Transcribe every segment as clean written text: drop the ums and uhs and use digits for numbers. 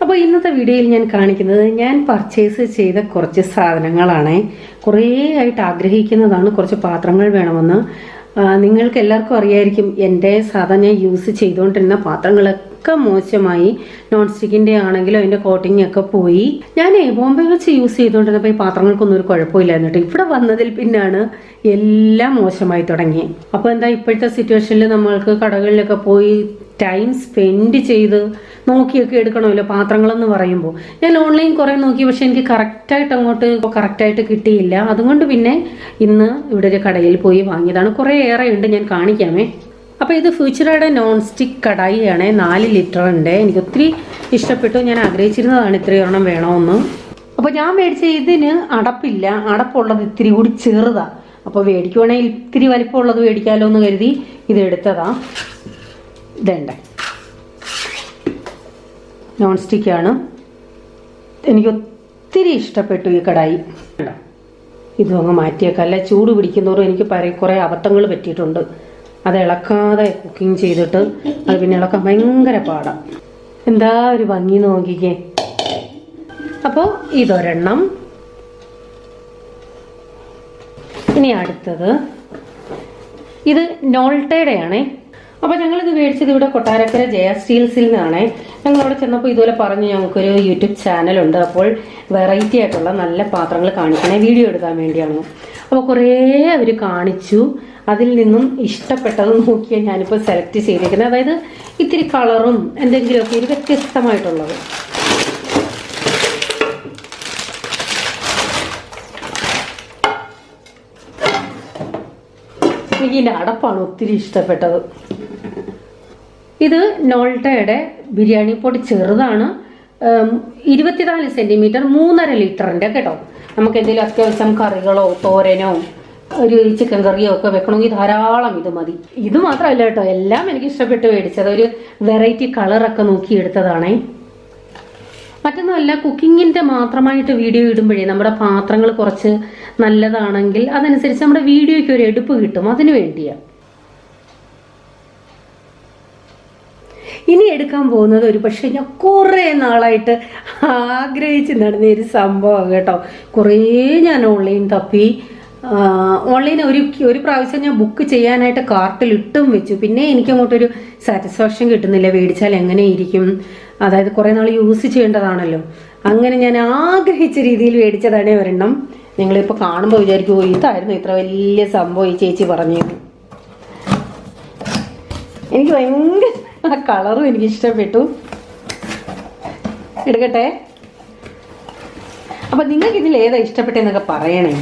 അപ്പോൾ ഇന്നത്തെ വീഡിയോയിൽ ഞാൻ കാണിക്കുന്നത് ഞാൻ പർച്ചേസ് ചെയ്ത കുറച്ച് സാധനങ്ങളാണ്. കുറേ ആയിട്ട് ആഗ്രഹിക്കുന്നതാണ് കുറച്ച് പാത്രങ്ങൾ വേണമെന്ന്. നിങ്ങൾക്ക് എല്ലാവർക്കും അറിയായിരിക്കും, എൻ്റെ സാധാരണ ഞാൻ യൂസ് ചെയ്തുകൊണ്ടിരുന്ന പാത്രങ്ങളൊക്കെ മോശമായി. നോൺ സ്റ്റിക്കിൻ്റെ ആണെങ്കിലും അതിൻ്റെ കോട്ടിംഗ് ഒക്കെ പോയി. ഞാൻ ബോംബെ വെച്ച് യൂസ് ചെയ്തുകൊണ്ടിരുന്നപ്പോൾ ഈ പാത്രങ്ങൾക്കൊന്നും ഒരു കുഴപ്പമില്ലായിരുന്നു കേട്ടോ. ഇവിടെ വന്നതിൽ പിന്നാണ് എല്ലാം മോശമായി തുടങ്ങി. അപ്പോൾ എന്താ, ഇപ്പോഴത്തെ സിറ്റുവേഷനിൽ നമ്മൾക്ക് കടകളിലൊക്കെ പോയി ടൈം സ്പെൻഡ് ചെയ്ത് നോക്കിയൊക്കെ എടുക്കണമല്ലോ പാത്രങ്ങളെന്ന് പറയുമ്പോൾ. ഞാൻ ഓൺലൈൻ കുറേ നോക്കി, പക്ഷെ എനിക്ക് കറക്റ്റായിട്ട് കിട്ടിയില്ല. അതുകൊണ്ട് പിന്നെ ഇന്ന് ഇവിടെ ഒരു കടയിൽ പോയി വാങ്ങിയതാണ്. കുറേ ഏറെ ഉണ്ട്, ഞാൻ കാണിക്കാമേ. അപ്പോൾ ഇത് ഫ്യൂച്ചറയുടെ നോൺ സ്റ്റിക്ക് കടായിയാണ്, 4 ലിറ്ററിൻ്റെ. എനിക്ക് ഒത്തിരി ഇഷ്ടപ്പെട്ടു. ഞാൻ ആഗ്രഹിച്ചിരുന്നതാണ് ഇത്രയും ഒരെണ്ണം വേണമെന്ന്. അപ്പോൾ ഞാൻ മേടിച്ച ഇതിന് അടപ്പില്ല, അടപ്പുള്ളത് ഇത്തിരി കൂടി ചെറുതാണ്. അപ്പോൾ മേടിക്കുവാണെങ്കിൽ ഇത്തിരി വലിപ്പമുള്ളത് മേടിക്കാമല്ലോ എന്ന് കരുതി ഇത് എടുത്തതാ. ഇതേണ്ട നോൺ സ്റ്റിക്കാണ്. എനിക്ക് ഒത്തിരി ഇഷ്ടപ്പെട്ടു ഈ കടായി. ഇതും അങ്ങ് മാറ്റിയേക്കാം, അല്ല ചൂട് പിടിക്കുന്നതോറും എനിക്ക് കുറേ അബദ്ധങ്ങൾ പറ്റിയിട്ടുണ്ട്. അത് ഇളക്കാതെ കുക്കിംഗ് ചെയ്തിട്ട് അത് പിന്നെ ഇളക്കാൻ ഭയങ്കര പാടാണ്. എന്താ ഒരു ഭംഗി നോക്കിക്കേ. അപ്പോൾ ഇതൊരെണ്ണം. ഇനി അടുത്തത് ഇത് നോൾട്ടയുടെ ആണേ. അപ്പോൾ ഞങ്ങളിത് മേടിച്ചത് ഇവിടെ കൊട്ടാരക്കര ജയ സ്റ്റീൽസിൽ നിന്നാണേ. ഞങ്ങളവിടെ ചെന്നപ്പോൾ ഇതുപോലെ പറഞ്ഞു, ഞങ്ങൾക്കൊരു യൂട്യൂബ് ചാനലുണ്ട്, അപ്പോൾ വെറൈറ്റി ആയിട്ടുള്ള നല്ല പാത്രങ്ങൾ കാണിക്കണേ, വീഡിയോ എടുക്കാൻ വേണ്ടിയാണ്. അപ്പോൾ കുറേ അവർ കാണിച്ചു. അതിൽ നിന്നും ഇഷ്ടപ്പെട്ടത് നോക്കിയാൽ ഞാനിപ്പോൾ സെലക്ട് ചെയ്തിരിക്കുന്നത്. അതായത് ഇത്തിരി കളറും എന്തെങ്കിലുമൊക്കെ ഒരു വ്യത്യസ്തമായിട്ടുള്ളത്. എനിക്ക് ഇതിൻ്റെ അടപ്പാണ് ഒത്തിരി ഇഷ്ടപ്പെട്ടത്. ഇത് നോൾട്ടയുടെ ബിരിയാണി പൊടി ചെറുതാണ്, 24 സെൻറ്റിമീറ്റർ, 3.5 ലിറ്ററിൻ്റെ കേട്ടോ. നമുക്ക് എന്തെങ്കിലും അത്യാവശ്യം കറികളോ തോരനോ ഒരു ചിക്കൻ കറിയോ ഒക്കെ വെക്കണമെങ്കിൽ ധാരാളം ഇത് മതി. ഇത് മാത്രമല്ല കേട്ടോ, എല്ലാം എനിക്ക് ഇഷ്ടപ്പെട്ട് മേടിച്ചത്. ഒരു വെറൈറ്റി കളറൊക്കെ നോക്കി എടുത്തതാണേ. മറ്റൊന്നുമല്ല, കുക്കിങ്ങിൻ്റെ മാത്രമായിട്ട് വീഡിയോ ഇടുമ്പോഴേ നമ്മുടെ പാത്രങ്ങൾ കുറച്ച് നല്ലതാണെങ്കിൽ അതനുസരിച്ച് നമ്മുടെ വീഡിയോയ്ക്ക് ഒരു എടുപ്പ് കിട്ടും, അതിനു വേണ്ടിയാണ്. ഇനി എടുക്കാൻ പോകുന്നത് ഒരു പക്ഷേ ഞാൻ കുറേ നാളായിട്ട് ആഗ്രഹിച്ച് നടന്ന ഒരു സംഭവമാണ് കേട്ടോ. കുറേ ഞാൻ ഓൺലൈൻ തപ്പി. ഓൺലൈൻ ഒരു പ്രാവശ്യം ഞാൻ ബുക്ക് ചെയ്യാനായിട്ട് കാർട്ടിൽ ഇട്ടും വെച്ചു. പിന്നെ എനിക്കങ്ങോട്ടൊരു സാറ്റിസ്ഫാക്ഷൻ കിട്ടുന്നില്ല, മേടിച്ചാൽ എങ്ങനെയിരിക്കും, അതായത് കുറേ നാൾ യൂസ് ചെയ്യേണ്ടതാണല്ലോ. അങ്ങനെ ഞാൻ ആഗ്രഹിച്ച രീതിയിൽ മേടിച്ചതാണ് ഒരെണ്ണം. നിങ്ങളിപ്പോൾ കാണുമ്പോൾ വിചാരിക്കുമോ ഇതായിരുന്നു ഇത്ര വലിയ സംഭവം ഈ ചേച്ചി പറഞ്ഞു. എനിക്ക് ഭയങ്കര ആ കളറും എനിക്ക് ഇഷ്ടപ്പെട്ടു. എടുക്കട്ടെ. അപ്പം നിങ്ങൾക്ക് ഇതിൽ ഏതാ ഇഷ്ടപ്പെട്ടെന്നൊക്കെ പറയണേ.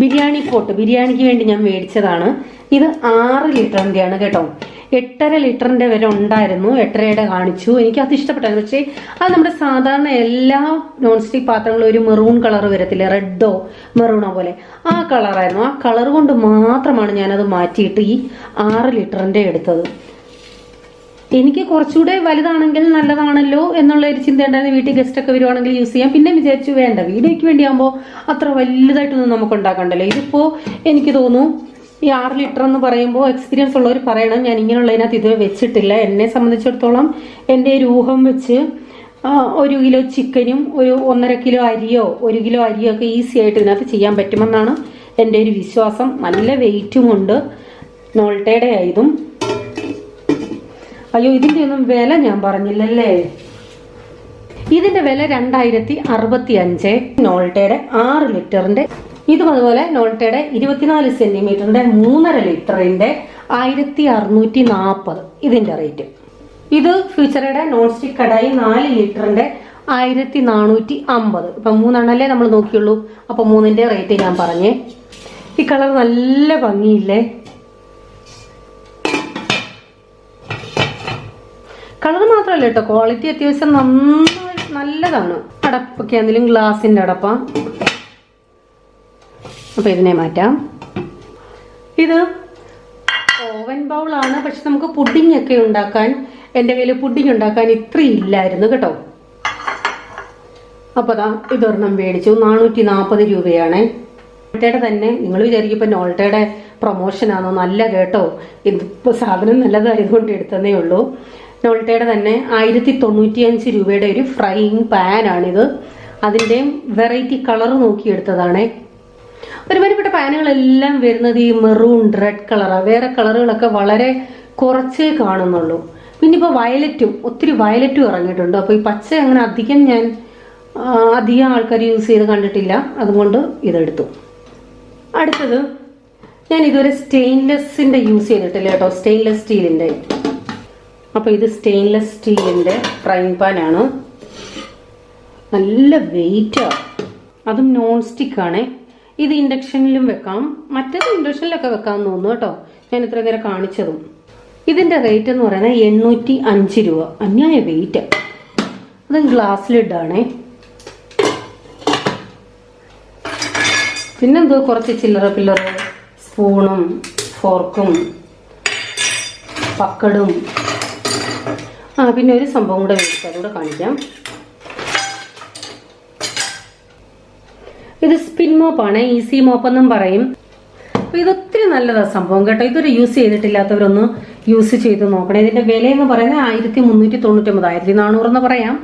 ബിരിയാണി പോട്ട്, ബിരിയാണിക്ക് വേണ്ടി ഞാൻ മേടിച്ചതാണ്. ഇത് 6 ലിറ്ററിൻ്റെ ആണ് കേട്ടോ. 8.5 ലിറ്ററിൻ്റെ വരെ ഉണ്ടായിരുന്നു, 8.5യുടെ കാണിച്ചു. എനിക്കത് ഇഷ്ടപ്പെട്ടായിരുന്നു. പക്ഷേ അത് നമ്മുടെ സാധാരണ എല്ലാ നോൺ സ്റ്റിക്ക് പാത്രങ്ങളും ഒരു മെറൂൺ കളർ വരത്തില്ലേ, റെഡോ മെറൂണോ പോലെ, ആ കളറായിരുന്നു. ആ കളർ കൊണ്ട് മാത്രമാണ് ഞാനത് മാറ്റിയിട്ട് ഈ 6 ലിറ്ററിൻ്റെ എടുത്തത്. എനിക്ക് കുറച്ചുകൂടെ വലുതാണെങ്കിൽ നല്ലതാണല്ലോ എന്നുള്ള ഒരു ചിന്ത ഉണ്ടായിരുന്നു. വീട്ടിൽ ഗസ്റ്റൊക്കെ വരുവാണെങ്കിൽ യൂസ് ചെയ്യാം. പിന്നെ വിചാരിച്ചു വേണ്ട, വീഡിയോയ്ക്ക് വേണ്ടിയാകുമ്പോൾ അത്ര വലുതായിട്ടൊന്നും നമുക്ക് ഉണ്ടാക്കണ്ടല്ലോ. ഇതിപ്പോൾ എനിക്ക് തോന്നുന്നു ഈ 6 ലിറ്റർ എന്ന് പറയുമ്പോൾ എക്സ്പീരിയൻസ് ഉള്ളവർ പറയണം. ഞാൻ ഇങ്ങനെയുള്ളതിനകത്ത് ഇതുവരെ വെച്ചിട്ടില്ല. എന്നെ സംബന്ധിച്ചിടത്തോളം എൻ്റെ ഒരു ഊഹം വെച്ച് 1 കിലോ ചിക്കനും ഒരു 1.5 കിലോ അരിയോ 1 കിലോ അരിയോ ഒക്കെ ഈസി ആയിട്ട് ഇതിനകത്ത് ചെയ്യാൻ പറ്റുമെന്നാണ് എൻ്റെ ഒരു വിശ്വാസം. നല്ല വെയിറ്റും ഉണ്ട്. നോൾട്ടയുടെ ആയതും. അയ്യോ, ഇതിൻ്റെ ഒന്നും വില ഞാൻ പറഞ്ഞില്ലല്ലേ. ഇതിൻ്റെ വില 2065. നോൾട്ടയുടെ 6 ലിറ്ററിൻ്റെ. ഇതും അതുപോലെ നോൾട്ടയുടെ 24 സെൻറ്റിമീറ്ററിൻ്റെ 3.5 ലിറ്ററിൻ്റെ 1640 ഇതിൻ്റെ റേറ്റ്. ഇത് ഫ്യൂച്ചറയുടെ നോൺ സ്റ്റിക്ക് കടായി 4 ലിറ്ററിൻ്റെ 1450. ഇപ്പം 3 നമ്മൾ നോക്കിയുള്ളൂ. അപ്പം 3ൻ്റെ റേറ്റ് ഞാൻ പറഞ്ഞേ. ഈ കളർ നല്ല ഭംഗിയില്ലേ. കളർ മാത്രമല്ല കേട്ടോ, ക്വാളിറ്റി അത്യാവശ്യം നല്ലതാണ്. അടപ്പൊക്കെ ആണെങ്കിലും ഗ്ലാസിൻ്റെ അടപ്പാ. അപ്പോൾ ഇതിനെ മാറ്റാം. ഇത് ഓവൻ ബൗളാണ്, പക്ഷെ നമുക്ക് പുഡിംഗ് ഒക്കെ ഉണ്ടാക്കാൻ, എൻ്റെ കയ്യിൽ പുഡിംഗ് ഉണ്ടാക്കാൻ ഇത്രയും ഇല്ലായിരുന്നു കേട്ടോ. അപ്പോൾ അതാ ഇതൊരെണ്ണം മേടിച്ചു. 440 രൂപയാണ്. നോൾട്ടയുടെ തന്നെ. നിങ്ങൾ വിചാരിക്കും ഇപ്പം നോൾട്ടയുടെ പ്രൊമോഷനാണോ? നല്ല കേട്ടോ, ഇതിപ്പോൾ സാധനം നല്ലതായതുകൊണ്ട് എടുത്തതേ ഉള്ളൂ. നോൾട്ടയുടെ തന്നെ 1095 രൂപയുടെ ഒരു ഫ്രൈയിങ് പാനാണിത്. അതിൻ്റെയും വെറൈറ്റി കളർ നോക്കിയെടുത്തതാണ്. ഒരുമാതിരിപ്പെട്ട പാനുകളെല്ലാം വരുന്നത് ഈ മെറൂൺ, റെഡ് കളറാണ്. വേറെ കളറുകളൊക്കെ വളരെ കുറച്ചേ കാണുന്നുള്ളൂ. പിന്നെ ഇപ്പോൾ ഒത്തിരി വയലറ്റും ഇറങ്ങിയിട്ടുണ്ട്. അപ്പോൾ ഈ പച്ച അങ്ങനെ അധികം ആൾക്കാർ യൂസ് ചെയ്ത് കണ്ടിട്ടില്ല, അതുകൊണ്ട് ഇതെടുത്തു. അടുത്തത്, ഞാൻ ഇതുവരെ സ്റ്റെയിൻലെസ്സിൻ്റെ യൂസ് ചെയ്തിട്ടില്ല കേട്ടോ, സ്റ്റെയിൻലെസ് സ്റ്റീലിൻ്റെ. അപ്പോൾ ഇത് സ്റ്റെയിൻലെസ് സ്റ്റീലിൻ്റെ ഫ്രൈയിങ് പാനാണ്. നല്ല വെയിറ്റാണ്, അതും നോൺ സ്റ്റിക്കാണേ. ഇത് ഇൻഡക്ഷനിലും വെക്കാം, മറ്റേത് ഇൻഡക്ഷനിലൊക്കെ വെക്കാമെന്ന് തോന്നുന്നു കേട്ടോ. ഞാൻ ഇത്ര നേരം കാണിച്ചതും. ഇതിൻ്റെ റേറ്റ് എന്ന് പറയുന്നത് 805 രൂപ. അന്യായ വെയിറ്റ്. അതും ഗ്ലാസ് ലിഡാണേ. പിന്നെന്തോ കുറച്ച് ചില്ലറ പില്ലറ സ്പൂണും ഫോർക്കും പക്കടും. പിന്നെ ഒരു സംഭവം കൂടെ മേടിച്ചു, അതുകൂടെ കാണിക്കാം. ഇത് സ്പിൻ മോപ്പാണ്, ഈസി മോപ്പ് എന്നും പറയും. അപ്പോൾ ഇതൊത്തിരി നല്ലതാണ് സംഭവം കേട്ടോ. ഇതൊരു യൂസ് ചെയ്തിട്ടില്ലാത്തവരൊന്ന് യൂസ് ചെയ്ത് നോക്കണം. ഇതിന്റെ വില എന്ന് പറയുന്നത് 1399, 1400 എന്ന് പറയാം.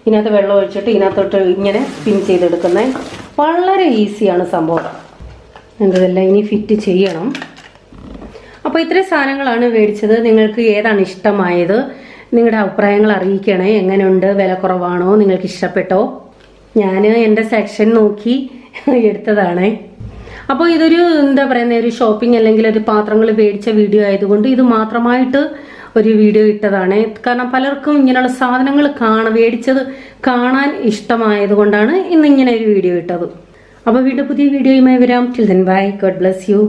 ഇതിനകത്ത് വെള്ളം ഒഴിച്ചിട്ട് ഇതിനകത്തോട്ട് ഇങ്ങനെ സ്പിൻ ചെയ്തെടുക്കുന്നത് വളരെ ഈസിയാണ് സംഭവം. ഇതെല്ലാം ഇനി ഫിറ്റ് ചെയ്യണം. അപ്പോൾ ഇത്രയും സാധനങ്ങളാണ് മേടിച്ചത്. നിങ്ങൾക്ക് ഏതാണ് ഇഷ്ടമായത്? നിങ്ങളുടെ അഭിപ്രായങ്ങൾ അറിയിക്കണേ. എങ്ങനെയുണ്ട്? വില കുറവാണോ? നിങ്ങൾക്ക് ഇഷ്ടപ്പെട്ടോ? ഞാൻ എൻ്റെ സെക്ഷൻ നോക്കി എടുത്തതാണ്. അപ്പോൾ ഇതൊരു എന്താ പറയുന്നത്, ഒരു ഷോപ്പിംഗ് അല്ലെങ്കിൽ ഒരു പാത്രങ്ങൾ മേടിച്ച വീഡിയോ ആയതുകൊണ്ട് ഇത് മാത്രമായിട്ട് ഒരു വീഡിയോ ഇട്ടതാണ്. കാരണം പലർക്കും ഇങ്ങനെയുള്ള സാധനങ്ങൾ മേടിച്ചത് കാണാൻ ഇഷ്ടമായതുകൊണ്ടാണ് ഇന്നിങ്ങനെ ഒരു വീഡിയോ ഇട്ടത്. അപ്പോൾ വീണ്ടും പുതിയ വീഡിയോയുമായി വരാം. Till then bye, God bless you.